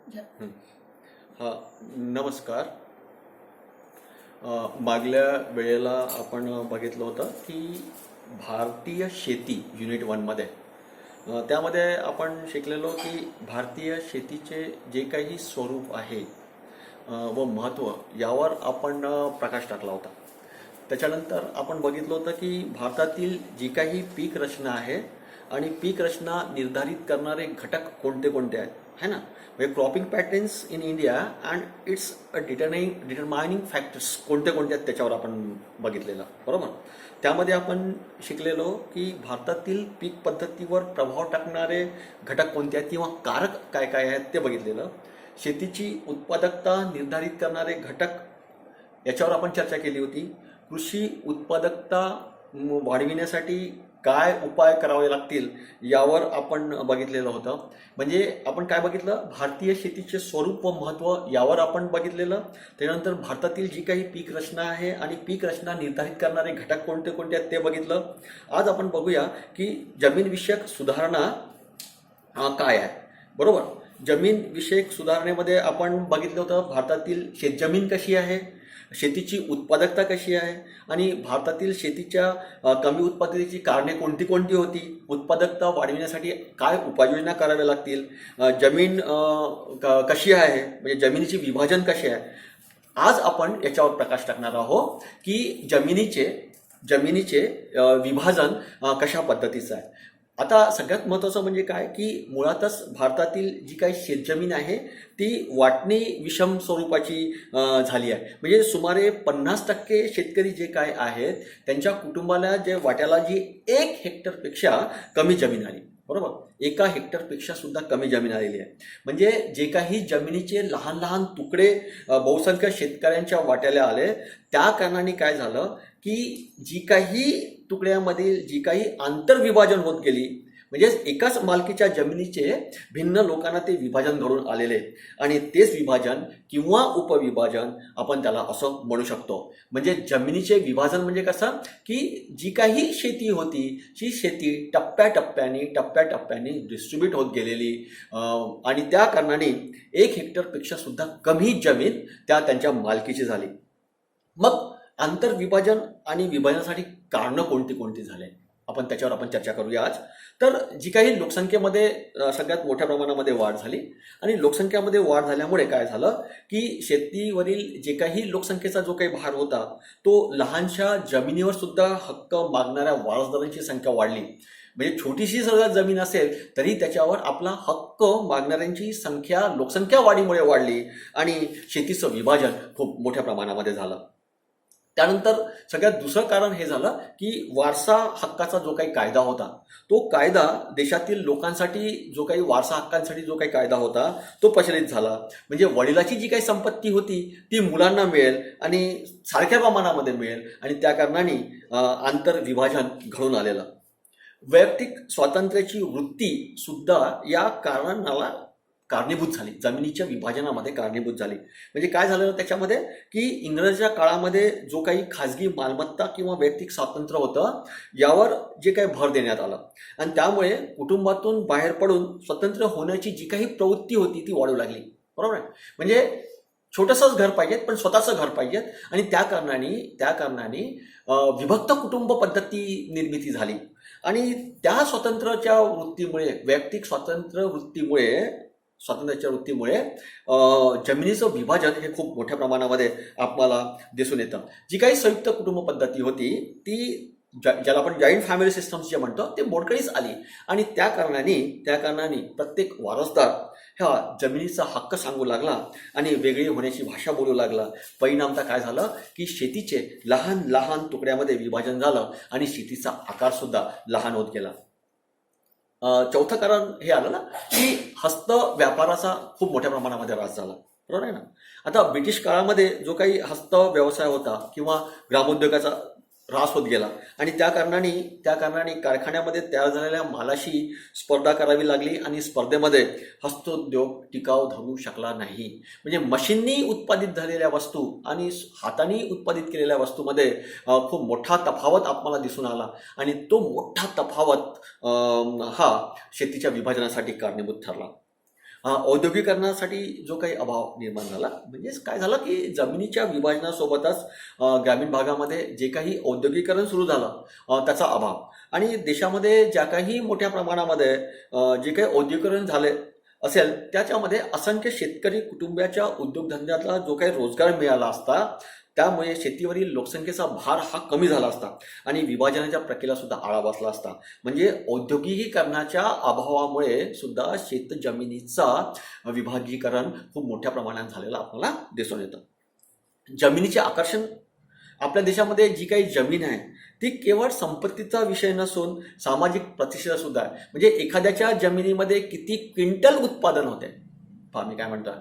हं. हां, नमस्कार. मागल्या वेळेला आपण बघितलं होतं की भारतीय शेती युनिट 1मध्ये त्यामध्ये आपण शिकलेलो की भारतीय शेतीचे जे काही स्वरूप आहे व महत्त्व यावर आपण प्रकाश टाकला होता. त्याच्यानंतर आपण बघितलं होतं की भारतातील जी काही पीक रचना आहे आणि पीक रचना निर्धारित करणारे घटक कोणते कोणते आहेत, है ना. म्हणजे cropping patterns in India and it's a डिटरमायनिंग factors कोणते कोणते आहेत त्याच्यावर आपण बघितलेलं, बरोबर. त्यामध्ये आपण शिकलेलो की भारतातील पीक पद्धतीवर प्रभाव टाकणारे घटक कोणते आहेत किंवा कारक काय काय आहेत ते बघितलेलं. शेतीची उत्पादकता निर्धारित करणारे घटक याच्यावर आपण चर्चा केली होती. कृषी उत्पादकता वाढविण्यासाठी काय उपाय करावे लागतील यावर आपण बघितलेलं होतं. म्हणजे आपण काय बघितलं, भारतीय शेतीचे स्वरूप व महत्त्व यावर आपण बघितलेलं. त्यानंतर भारतातील जी काही पीक रचना आहे आणि पीक रचना निर्धारित करणारे घटक कोणते कोणते आहेत ते बघितलं. आज आपण बघूया की जमीनविषयक सुधारणा काय आहे, बरोबर. जमीन विषयक सुधारणेमध्ये आपण बघितलं होतं भारतातील शेतजमीन कशी आहे, शेतीची उत्पादकता कशी आहे आणि भारतातील शेतीच्या कमी उत्पादनाची कारणे कोणती कोणती होती, उत्पादकता वाढविण्यासाठी काय उपाययोजना कराव्या लागतील, जमीन कशी आहे, म्हणजे जमिनीची विभाजन कशी आहे. आज आपण याच्यावर प्रकाश टाकणार आहोत की जमिनीचे विभाजन कशा पद्धतीचं आहे. आता सगळ्यात महत्त्वाचं म्हणजे काय की मुळातच भारतातील जी काही शेतजमीन आहे ती वाटणी विषम स्वरूपाची झाली आहे. म्हणजे सुमारे 50% शेतकरी जे काय आहेत त्यांच्या कुटुंबाला जे वाट्याला जी 1 हेक्टरपेक्षा कमी जमीन आली, बरोबर. 1 हेक्टरपेक्षा सुद्धा कमी जमीन आलेली आहे. म्हणजे जे काही जमिनीचे लहान लहान तुकडे बहुसंख्य शेतकऱ्यांच्या वाट्याला आले, त्या कारणाने काय झालं की जी काही तुकड्यामधील जी काही आंतरविभाजन होत गेली, म्हणजे एकाच मालकीच्या जमिनीचे भिन्न लोकांना ते विभाजन घडून आलेले आणि तेच विभाजन किंवा उपविभाजन आपण त्याला असं म्हणू शकतो. म्हणजे जमिनीचे विभाजन म्हणजे कसं की जी काही शेती होती ही शेती टप्प्याटप्प्याने डिस्ट्रीब्यूट होत गेलेली आणि त्या कारणाने 1 हेक्टरपेक्षा सुद्धा कमी जमीन त्यांच्या मालकीची झाली. मग आंतरविभाजन आणि विभाजनासाठी कारणं कोणती कोणती झाले आपण त्याच्यावर आपण चर्चा करूया आज. तर जी काही लोकसंख्येमध्ये सगळ्यात मोठ्या प्रमाणामध्ये वाढ झाली आणि लोकसंख्येमध्ये वाढ झाल्यामुळे काय झालं की शेतीवरील जे काही लोकसंख्येचा जो काही भार होता तो लहानशा जमिनीवर सुद्धा हक्क मागणाऱ्या वारसदारांची संख्या वाढली. म्हणजे छोटीशी जर जमीन असेल तरी त्याच्यावर आपला हक्क मागणाऱ्यांची संख्या लोकसंख्या वाढीमुळे वाढली आणि शेतीचं विभाजन खूप मोठ्या प्रमाणामध्ये झालं. त्यानंतर सगळ्यात दुसरं कारण हे झालं की वारसा हक्काचा जो काही कायदा होता तो कायदा देशातील लोकांसाठी जो काही वारसा हक्कांसाठी जो काही कायदा होता तो प्रचलित झाला. म्हणजे वडिलाची जी काही संपत्ती होती ती मुलांना मिळेल आणि सारख्या प्रमाणामध्ये मिळेल आणि त्या कारणाने आंतरविभाजन घडून आलेलं. वैयक्तिक स्वातंत्र्याची वृत्ती सुद्धा या कारणाला कारणीभूत झाली, जमिनीच्या विभाजनामध्ये कारणीभूत झाली. म्हणजे काय झालं त्याच्यामध्ये की इंग्रजांच्या काळामध्ये जो काही खाजगी मालमत्ता किंवा वैयक्तिक स्वातंत्र्य होतं यावर जे काही भर देण्यात आलं आणि त्यामुळे कुटुंबातून बाहेर पडून स्वतंत्र होण्याची जी काही प्रवृत्ती होती ती वाढू लागली, बरोबर आहे. म्हणजे छोटंसंच घर पाहिजेत पण स्वतःचं घर पाहिजेत आणि त्या कारणाने विभक्त कुटुंब पद्धती निर्मिती झाली आणि त्या स्वातंत्र्याच्या वृत्तीमुळे वैयक्तिक स्वातंत्र्याच्या वृत्तीमुळे जमिनीचं विभाजन हे खूप मोठ्या प्रमाणामध्ये आपल्याला दिसून येतं. जी काही संयुक्त कुटुंब पद्धती होती ती ज्याला आपण जॉईंट फॅमिली सिस्टम्स जे म्हणतो ते मोडकळीस आली आणि त्या कारणाने प्रत्येक वारसदार ह्या जमिनीचा हक्क सांगू लागला आणि वेगळी होण्याची भाषा बोलू लागला. परिणामता काय झालं की शेतीचे लहान लहान तुकड्यामध्ये विभाजन झालं आणि शेतीचा आकार सुद्धा लहान होत गेला. चौथं कारण हे आलं ना की हस्त व्यापाराचा खूप मोठ्या प्रमाणामध्ये ऱ्हास झाला, बरोबर आहे ना. आता ब्रिटिश काळामध्ये जो काही हस्त व्यवसाय होता किंवा ग्रामोद्योगाचा ऱ्हास होत गेला आणि त्या कारणाने कारखान्यामध्ये तयार झालेल्या मालाशी स्पर्धा करावी लागली आणि स्पर्धेमध्ये हस्तोद्योग टिकाव धरू शकला नाही. म्हणजे मशीननी उत्पादित झालेल्या वस्तू आणि हाताने उत्पादित केलेल्या वस्तूमध्ये खूप मोठा तफावत आपल्याला दिसून आला आणि तो मोठा तफावत हा शेतीच्या विभाजनासाठी कारणीभूत ठरला. औद्योगिकरणासाठी जो काही अभाव निर्माण झाला, म्हणजेच काय झालं की जमिनीच्या विभाजनासोबतच ग्रामीण भागामध्ये जे काही औद्योगिकरण सुरू झालं त्याचा अभाव, आणि देशामध्ये ज्या काही मोठ्या प्रमाणामध्ये जे काही औद्योगिकरण झाले असेल त्याच्यामध्ये असंख्य शेतकरी कुटुंबाच्या उद्योगधंद्यातला जो काही रोजगार मिळाला असता, त्यामुळे शेतीवरील लोकसंख्येचा भार हा कमी झाला असता आणि विभाजनाच्या प्रक्रियेला सुद्धा आळा बसला असता. म्हणजे औद्योगिकीकरणाच्या अभावामुळे सुद्धा शेत जमिनीचा विभागीकरण खूप मोठ्या प्रमाणात झालेलं आपल्याला दिसून येतं. जमिनीचे आकर्षण, आपल्या देशामध्ये जी काही जमीन आहे ती केवळ संपत्तीचा विषय नसून सामाजिक प्रतिष्ठा सुद्धा आहे. म्हणजे एखाद्याच्या जमिनीमध्ये किती क्विंटल उत्पादन होते, पहा मी काय म्हणतो,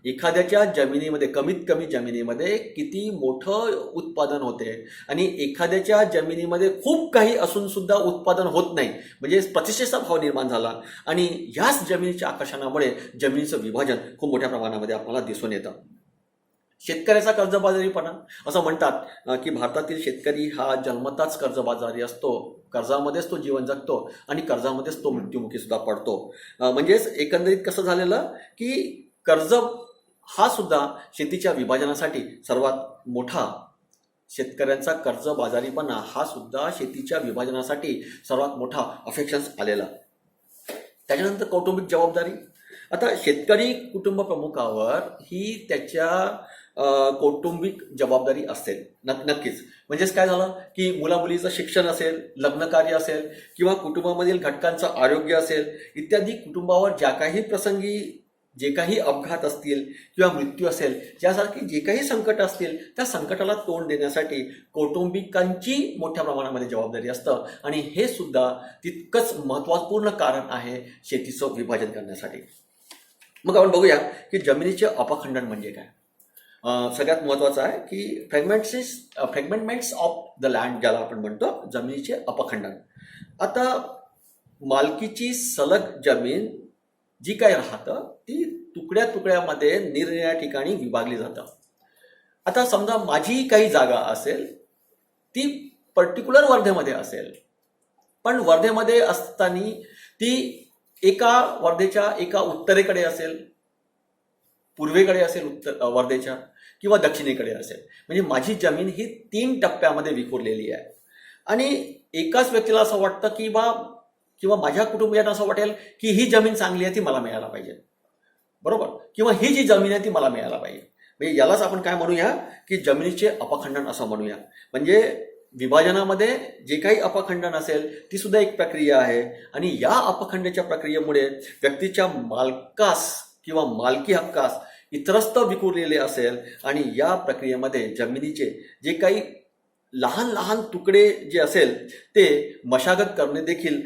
एखाद्याच्या जमिनीमध्ये, कमीत कमी जमिनीमध्ये किती मोठं उत्पादन होते आणि एखाद्याच्या जमिनीमध्ये खूप काही असून सुद्धा उत्पादन होत नाही, म्हणजे प्रतिष्ठेचा भाव निर्माण झाला. आणि ह्याच जमिनीच्या आकर्षणामुळे जमिनीचं विभाजन खूप मोठ्या प्रमाणामध्ये आपल्याला दिसून येतं. शेतकऱ्याचा कर्जबाजारीपणा, असं म्हणतात की भारतातील शेतकरी हा जन्मताच कर्जबाजारी असतो, कर्जामध्येच तो जीवन जगतो आणि कर्जामध्येच तो मृत्युमुखी सुद्धा पडतो. म्हणजेच एकंदरीत कसं झालेलं की कर्ज हा सुद्धा शेतीच्या विभाजनासाठी सर्वात मोठा, शेतकऱ्यांचा कर्जबाजारीपणा हा सुद्धा शेतीच्या विभाजनासाठी सर्वात मोठा अफेक्शन्स आलेला. त्याच्यानंतर कौटुंबिक जबाबदारी. आता शेतकरी कुटुंब प्रमुखावर ही त्याच्या कौटुंबिक जबाबदारी असेल नक्कीच. म्हणजेच काय झालं की मुलामुलीचं शिक्षण असेल, लग्नकार्य असेल किंवा कुटुंबामधील घटकांचं आरोग्य असेल इत्यादी कुटुंबावर ज्या काही प्रसंगी जे काही अपघात असतील किंवा मृत्यू असेल, यासारखी जे काही संकट असतील त्या संकटाला तोंड देण्यासाठी कौटुंबिकांची मोठ्या प्रमाणामध्ये जबाबदारी असतं. आणि हे सुद्धा तितकंच महत्त्वपूर्ण कारण आहे शेतीचं विभाजन करण्यासाठी. मग आपण बघूया की जमिनीचे अपखंडन म्हणजे काय. सगळ्यात महत्त्वाचं आहे की फ्रॅगमेंटमेंट्स ऑफ द लँड, ज्याला आपण म्हणतो जमिनीचे अपखंडन. आता मालकीची सलग जमीन जी काही राहतं ती तुकड्या तुकड्यामध्ये निरनिराळ्या ठिकाणी विभागली जातं. आता समजा माझी काही जागा असेल, ती पर्टिक्युलर वर्धेमध्ये असेल, पण वर्धेमध्ये असताना ती वर्धेच्या एका उत्तरेकडे असेल, पूर्वेकडे असेल वर्धेच्या, किंवा दक्षिणेकडे असेल. म्हणजे माझी जमीन ही 3 टप्प्यामध्ये विखुरलेली आहे. आणि एकाच व्यक्तीला असं वाटतं की किंवा माझ्या कुटुंबियांना असं वाटेल की ही जमीन चांगली आहे, ती मला मिळायला पाहिजे, बरोबर, किंवा ही जी जमीन आहे ती मला मिळायला पाहिजे. म्हणजे यालाच आपण काय म्हणूया की जमिनीचे अपखंडन असं म्हणूया. म्हणजे विभाजनामध्ये जे काही अपखंडन असेल ती सुद्धा एक प्रक्रिया आहे. आणि या अपखंडाच्या प्रक्रियेमुळे व्यक्तीच्या मालकास किंवा मालकी हक्कास इतरस्त विखुरलेले असेल आणि या प्रक्रियेमध्ये जमिनीचे जे काही लहान लहान तुकडे जे असेल ते मशागत करणे देखील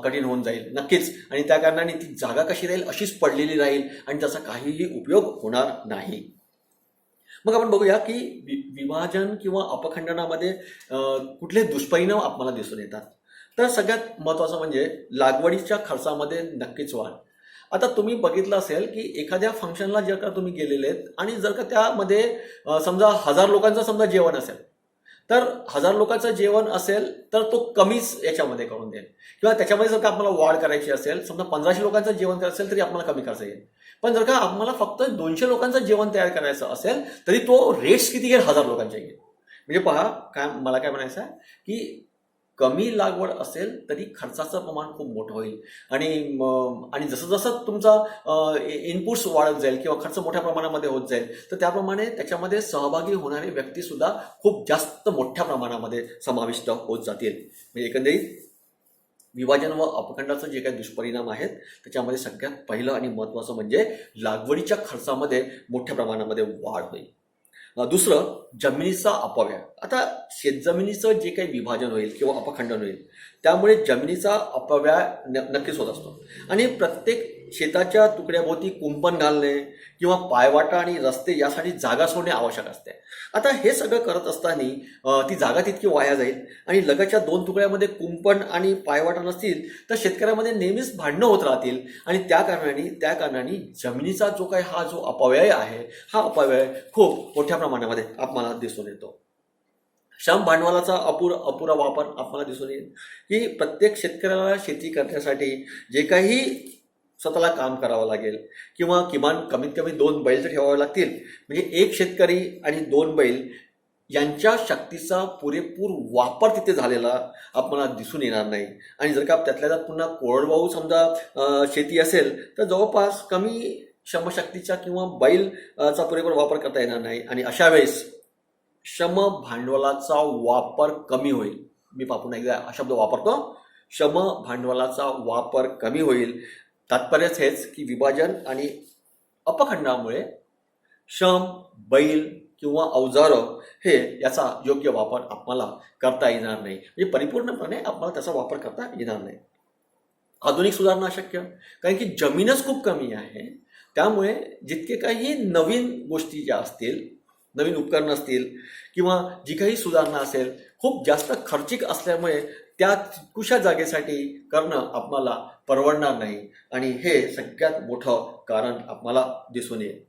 कठीण होऊन जाईल नक्कीच. आणि त्या कारणाने ती जागा कशी राहील, अशीच पडलेली राहील आणि त्याचा काहीही उपयोग होणार नाही. मग आपण बघूया की विभाजन किंवा अपखंडनामध्ये कुठले दुष्परिणाम आपल्याला दिसून येतात. तर सगळ्यात महत्त्वाचं म्हणजे लागवडीच्या खर्चामध्ये नक्कीच वाढ. आता तुम्ही बघितलं असेल की एखाद्या फंक्शनला जर का तुम्ही गेलेले आहेत आणि जर का त्यामध्ये समजा 1000 लोकांचं समजा जेवण असेल, तर 1000 लोकांचं जेवण असेल तर तो कमीच याच्यामध्ये करून देईल. किंवा त्याच्यामध्ये जर का आपल्याला वाढ करायची असेल, समजा 1500 लोकांचं जेवण करायचं असेल तरी आपल्याला कमी खर्च येईल. पण जर का आम्हाला फक्त 200 लोकांचं जेवण तयार करायचं असेल तरी तो रेट्स किती घेईल, 1000 लोकांचे घेईल. म्हणजे पहा मला काय म्हणायचं आहे की कमी लागवड असेल तरी खर्चाचं प्रमाण खूप मोठं होईल. आणि जसं जसं तुमचा इनपुट्स वाढत जाईल किंवा खर्च मोठ्या प्रमाणामध्ये होत जाईल, तर त्याप्रमाणे त्याच्यामध्ये सहभागी होणारे व्यक्ती सुद्धा खूप जास्त मोठ्या प्रमाणामध्ये समाविष्ट होत जातील. म्हणजे एकंदरीत विभाजन व अपखंडाचं जे काही दुष्परिणाम आहेत त्याच्यामध्ये सगळ्यात पहिलं आणि महत्त्वाचं म्हणजे लागवडीच्या खर्चामध्ये मोठ्या प्रमाणामध्ये वाढ होईल. दुसरं, जमिनीचा अपव्यय. आता शेतजमिनीचं जे काही विभाजन होईल किंवा अपखंडन होईल त्यामुळे जमिनीचा अपव्यय नक्कीच होत असतो. आणि प्रत्येक शेताच्या तुकड्याभोवती कुंपण घालणे किंवा पायवाटा आणि रस्ते यासाठी जागा सोडणे आवश्यक असते. आता हे सगळं करत असताना ती जागा तितकी वाया जाईल आणि लगतच्या 2 तुकड्यामध्ये कुंपण आणि पायवाटा नसतील तर शेतकऱ्यामध्ये नेहमीच भांडणं होत राहतील. आणि त्या कारणाने जमिनीचा जो अपव्यय आहे हा अपव्यय खूप मोठ्या प्रमाणामध्ये आपल्याला दिसून येतो. श्रम भांडवलाचा अपुरा वापर आपल्याला दिसून येईल की प्रत्येक शेतकऱ्याला शेती करण्यासाठी जे काही स्वतःला काम करावं लागेल किंवा किमान कमीत कमी 2 बैल तर ठेवावे लागतील. म्हणजे एक शेतकरी आणि 2 बैल यांच्या शक्तीचा पुरेपूर वापर तिथे झालेला आपल्याला दिसून येणार नाही. आणि जर का त्यातल्या त्यात पुन्हा कोरडवाहू समजा शेती असेल तर जवळपास कमी श्रमशक्तीचा किंवा बैलचा पुरेपूर वापर करता येणार नाही. आणि अशा वेळेस श्रम भांडवलाचा वापर कमी होईल. मी पुन्हा एकदा हा शब्द वापरतो, श्रम भांडवलाचा वापर कमी होईल. तात्पर्यच हेच की विभाजन आणि अपखंडामुळे श्रम, बैल किंवा अवजारं हे याचा योग्य वापर आपल्याला करता येणार नाही. म्हणजे परिपूर्णपणे आपल्याला त्याचा वापर करता येणार नाही. आधुनिक सुधारणा अशक्य, कारण की जमीनच खूप कमी आहे. त्यामुळे जितके काही नवीन गोष्टी ज्या असतील, नवीन उपकरणं असतील किंवा जी काही सुधारणा असेल, खूप जास्त खर्चिक असल्यामुळे त्या तितकुशा जागेसाठी करणं आपल्याला परवडणार नाही. आणि हे सगळ्यात मोठं कारण आपल्याला दिसून येईल.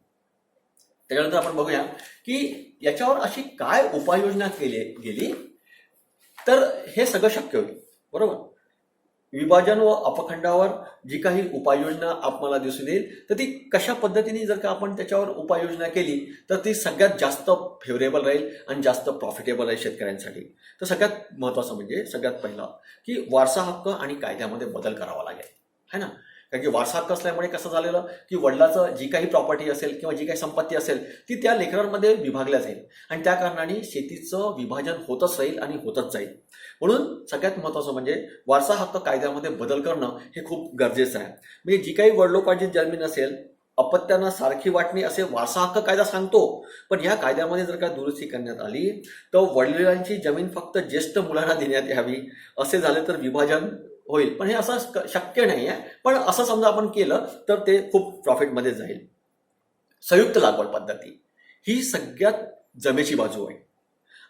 त्याच्यानंतर आपण बघूया की याच्यावर अशी काय उपाययोजना केली गेली तर हे सगळं शक्य होईल. बरोबर, विभाजन व अपखंडावर जी काही उपाययोजना आपल्याला दिसून येईल तर ती कशा पद्धतीने जर का आपण त्याच्यावर उपाययोजना केली तर ती सगळ्यात जास्त फेवरेबल राहील आणि जास्त प्रॉफिटेबल राहील शेतकऱ्यांसाठी. तर सगळ्यात महत्त्वाचं म्हणजे सगळ्यात पहिला की वारसा हक्क आणि कायद्यामध्ये बदल करावा लागेल, है ना. कारण की वारसा हक्क असल्यामुळे कसं झालेलं की वडिलाचं जी काही प्रॉपर्टी असेल किंवा जी काही संपत्ती असेल ती त्या लेकरांमध्ये विभागल्या जाईल आणि त्या कारणाने शेतीचं विभाजन होतच राहील आणि होतच जाईल. म्हणून सगळ्यात महत्त्वाचं म्हणजे वारसा हक्क कायद्यामध्ये बदल करणं हे खूप गरजेचं आहे. म्हणजे जी काही वडिलोपार्जित जमीन असेल, अपत्यांना सारखी वाटणी असे वारसा हक्क कायदा सांगतो. पण ह्या कायद्यामध्ये जर का दुरुस्ती करण्यात आली तर वडिलांची जमीन फक्त ज्येष्ठ मुलांना देण्यात यावी असे झाले तर विभाजन होईल. पण हे असं शक्य नाही आहे. पण असं समजा आपण केलं तर ते खूप प्रॉफिटमध्ये जाईल. संयुक्त लागवड पद्धती ही सगळ्यात जमेची बाजू आहे.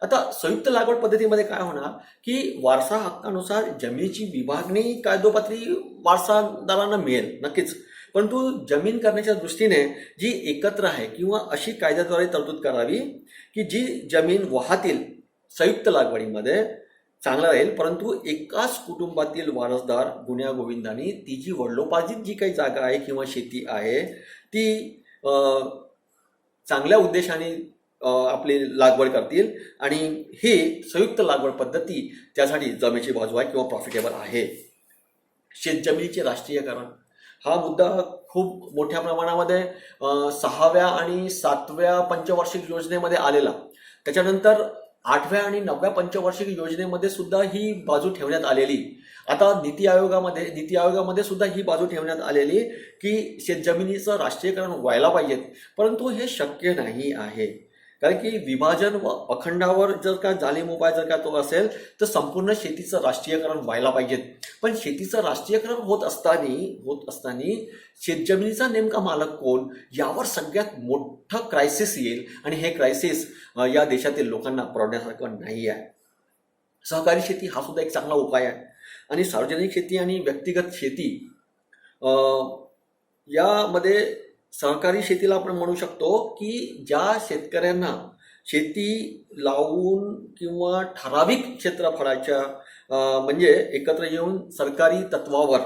आता संयुक्त लागवड पद्धतीमध्ये काय होणार की वारसा हक्कानुसार जमिनीची विभागणी कायदोपत्री वारसादारांना मिळेल नक्कीच, परंतु जमीन करण्याच्या दृष्टीने जी एकत्र आहे किंवा अशी कायद्याद्वारे तरतूद करावी की जी जमीन वाहतील संयुक्त लागवडीमध्ये चांगला राहील, परंतु एकाच कुटुंबातील वारसदार गुण्यागोविंदाने ती जी वडिलोपार्जित जी काही जागा आहे किंवा शेती आहे ती चांगल्या उद्देशाने आपली लागवड करतील. आणि ही संयुक्त लागवड पद्धती त्यासाठी जमेची बाजू आहे किंवा प्रॉफिटेबल आहे. शेतजमिनीचे राष्ट्रीयकरण हा मुद्दा खूप मोठ्या प्रमाणामध्ये 6व्या आणि 7व्या पंचवार्षिक योजनेमध्ये आलेला. त्याच्यानंतर 8व्या आणि 9व्या पंचवार्षिक योजनेमध्ये सुद्धा ही बाजू ठेवण्यात आलेली. आता नीती आयोगामध्ये सुद्धा ही बाजू ठेवण्यात आलेली की शेतजमिनीचं राष्ट्रीयकरण व्हायला पाहिजेत, परंतु हे शक्य नाही आहे. कारण की विभाजन व अखंडावर जर का जालीम उपाय जर का तो असेल तर संपूर्ण शेतीचं राष्ट्रीयकरण व्हायला पाहिजेत. पण शेतीचं राष्ट्रीयकरण होत असताना शेतजमिनीचा नेमका मालक कोण यावर सगळ्यात मोठं क्रायसिस येईल. आणि हे क्रायसिस या देशातील लोकांना परवडण्यासारखं नाही आहे. सहकारी शेती हा सुद्धा एक चांगला उपाय आहे. आणि सार्वजनिक शेती आणि व्यक्तिगत शेती यामध्ये सहकारी शेतीला आपण म्हणू शकतो की ज्या शेतकऱ्यांना शेती लावून किंवा ठराविक क्षेत्रफळाच्या म्हणजे एकत्र येऊन सरकारी तत्वावर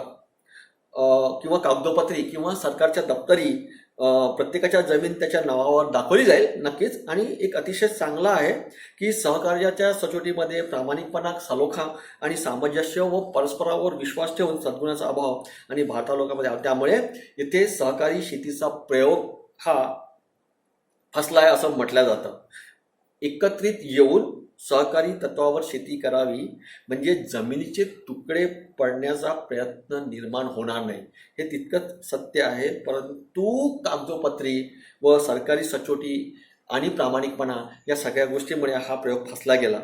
किंवा कागदोपत्री किंवा सरकारच्या दप्तरी प्रत्येकाच्या जमीन त्याच्या नावावर दाखवली जाईल नक्कीच. आणि एक अतिशय चांगला आहे की सहकार्याच्या सचोटीमध्ये प्रामाणिकपणा, सलोखा आणि सामंजस्य व परस्परावर विश्वास ठेवून सद्गुणाचा अभाव आणि भारता लोकांमध्ये त्यामुळे इथे सहकारी शेतीचा प्रयोग हा फसलाय असं म्हटलं जातं. एकत्रित येऊन सहकारी तत्वावर शेती करावी म्हणजे जमिनीचे तुकडे पडण्याचा प्रयत्न निर्माण होणार नाही, हे तितकंच सत्य आहे. परंतु कागदोपत्री व सरकारी सचोटी आणि प्रामाणिकपणा या सगळ्या गोष्टींमुळे हा प्रयोग फसला गेला.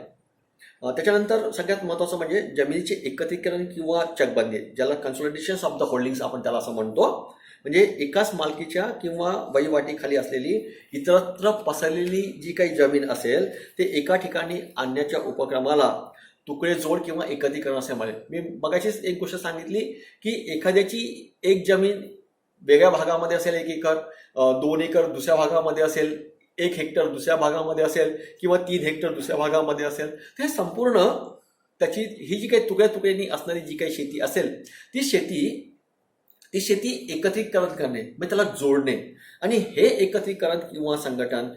त्याच्यानंतर सगळ्यात महत्त्वाचं म्हणजे जमिनीचे एकत्रीकरण किंवा चकबंदी, ज्याला कन्सॉलिडेशन ऑफ द होल्डिंग्स आपण त्याला असं म्हणतो. म्हणजे एकाच मालकीच्या किंवा वहिवाटीखाली असलेली इतरत्र पसरलेली जी काही जमीन असेल ते एका ठिकाणी आणण्याच्या उपक्रमाला तुकडे जोड किंवा एकत्रीकरण असे म्हणेल. मी मगाशीच एक गोष्ट सांगितली की एखाद्याची एक जमीन वेगळ्या भागामध्ये असेल 1 एकर, 2 एकर दुसऱ्या भागामध्ये असेल, 1 हेक्टर दुसऱ्या भागामध्ये असेल किंवा 3 हेक्टर दुसऱ्या भागामध्ये असेल, ते संपूर्ण त्याची ही जी काही तुकड्या तुकड्यांनी असणारी जी काही शेती असेल ती शेती ती शेती एकत्रीकरण करणे म्हणजे त्याला जोडणे आणि हे एकत्रीकरण किंवा संघटन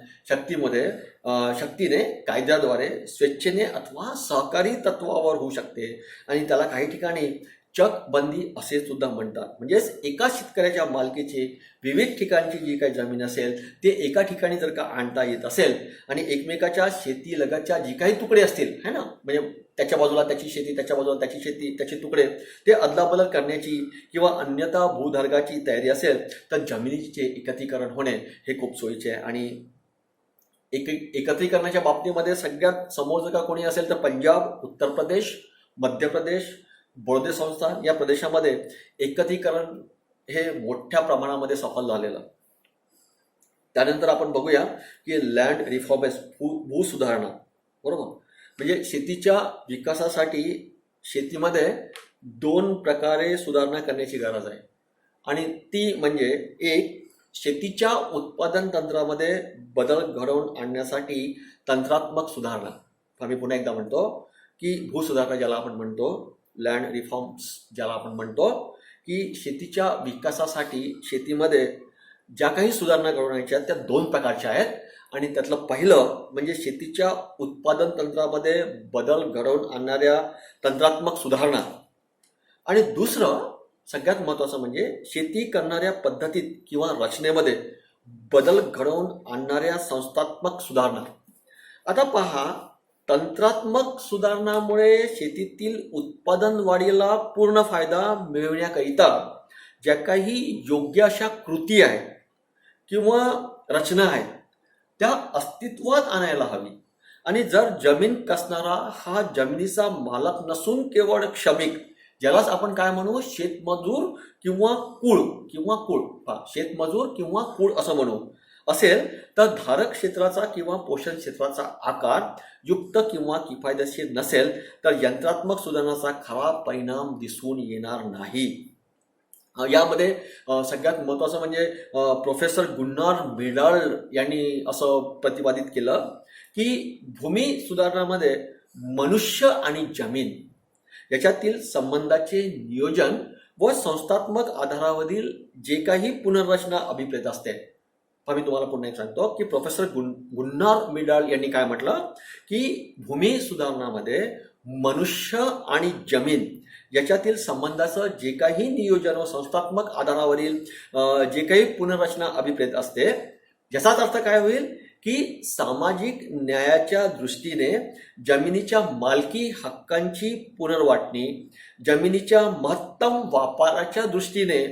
शक्तीने कायद्याद्वारे स्वेच्छेने अथवा सहकारी तत्वावर होऊ शकते आणि त्याला काही ठिकाणी चकबंदी असे सुद्धा म्हणतात. म्हणजेच एका शेतकऱ्याच्या मालकीची विविध ठिकाणची जी काही जमीन असेल ते एका ठिकाणी जर का आणता येत असेल आणि एकमेकाच्या शेतीलगतच्या जी काही तुकडे असतील है ना, म्हणजे त्याच्या बाजूला त्याची शेती, त्याच्या बाजूला त्याची शेती, त्याचे तुकडे ते अदलाबदल करण्याची किंवा अन्यथा भूधारकाची तयारी असेल तर जमिनीचे एकत्रीकरण होणे हे खूप सोयीचे आहे. आणि एकत्रीकरणाच्या बाबतीमध्ये सगळ्यात समोर जर का कोणी असेल तर पंजाब, उत्तर प्रदेश, मध्य प्रदेश, बोर्दे संस्थान या प्रदेशामध्ये एकत्रीकरण हे मोठ्या प्रमाणामध्ये सफल झालेलं. त्यानंतर आपण बघूया की लँड रिफॉर्मेशन, भूसुधारणा, बरोबर. म्हणजे शेतीच्या विकासासाठी शेतीमध्ये 2 प्रकारे सुधारणा करण्याची गरज आहे आणि ती म्हणजे एक, शेतीच्या उत्पादन तंत्रामध्ये बदल घडवून आणण्यासाठी तंत्रात्मक सुधारणा. आम्ही पुन्हा एकदा म्हणतो की भूसुधारणा ज्याला आपण म्हणतो, लँड रिफॉर्म्स ज्याला आपण म्हणतो, की शेतीच्या विकासासाठी शेतीमध्ये ज्या काही सुधारणा घडवून आणायच्या त्या 2 प्रकारच्या आहेत आणि त्यातलं पहिलं म्हणजे शेतीच्या उत्पादन तंत्रामध्ये बदल घडवून आणणाऱ्या तंत्रात्मक सुधारणा आणि दुसरं सगळ्यात महत्त्वाचं म्हणजे शेती करणाऱ्या पद्धतीत किंवा रचनेमध्ये बदल घडवून आणणाऱ्या संस्थात्मक सुधारणा. आता पहा, तंत्रात्मक सुधारणामुळे शेतीतील उत्पादन वाढीला पूर्ण फायदा मिळविण्याकरिता ज्या काही योग्य अशा कृती आहेत किंवा रचना आहेत त्या अस्तित्वात आणायला हवी. आणि जर जमीन कसणारा हा जमिनीचा मालक नसून केवळ श्रमिक, ज्यालाच आपण काय म्हणू, शेतमजूर किंवा कुळ शेतमजूर किंवा कुळ असं म्हणू, असेल तर धारक क्षेत्राचा किंवा पोषण क्षेत्राचा आकार युक्त किंवा किफायतशीर नसेल तर यंत्रात्मक सुधारणाचा खरा परिणाम दिसून येणार नाही. यामध्ये सगळ्यात महत्त्वाचं म्हणजे प्रोफेसर गुन्नार मिडाळ यांनी असं प्रतिपादित केलं की भूमी सुधारणामध्ये मनुष्य आणि जमीन याच्यातील संबंधाचे नियोजन व संस्थात्मक आधारावरील जे काही पुनर्रचना अभिप्रेत असते. मी तुम्हाला पुन्हा एक सांगतो की प्रोफेसर गुन्नार मिडाळ यांनी काय म्हटलं की भूमी सुधारणामध्ये मनुष्य आणि जमीन याच्यातील संबंधाचं जे काही नियोजन व संस्थात्मक आधारावरील जे काही पुनर्रचना अभिप्रेत असते, याचाच अर्थ काय होईल की सामाजिक न्यायाच्या दृष्टीने जमिनीच्या मालकी हक्कांची पुनर्वाटणी, जमिनीच्या महत्तम वापराच्या दृष्टीने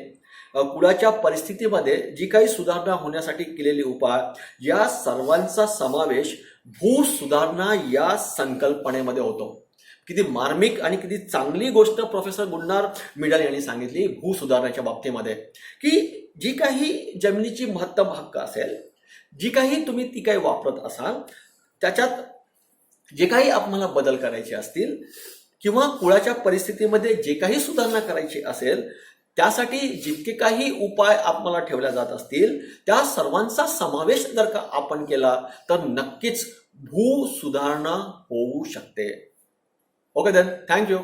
कुळाच्या परिस्थितीमध्ये जी काही सुधारणा होण्यासाठी केलेले उपाय, या सर्वांचा समावेश भूसुधारणा या संकल्पनेमध्ये होतो. किती मार्मिक आणि किती चांगली गोष्ट प्रोफेसर गुन्नार मिडाळ यांनी सांगितली भूसुधारणाच्या बाबतीमध्ये, की जी काही जमिनीची महत्तम हक्क असेल, जी काही तुम्ही ती काही वापरत असाल, त्याच्यात जे काही आपल्याला बदल करायचे असतील किंवा कुळाच्या परिस्थितीमध्ये जे काही सुधारणा करायची असेल, त्यासाठी जितके काही उपाय आपल्याला ठेवल्या जात असतील त्या सर्वांचा समावेश जर का आपण केला तर नक्कीच भूसुधारणा होऊ शकते. Okay then, thank you.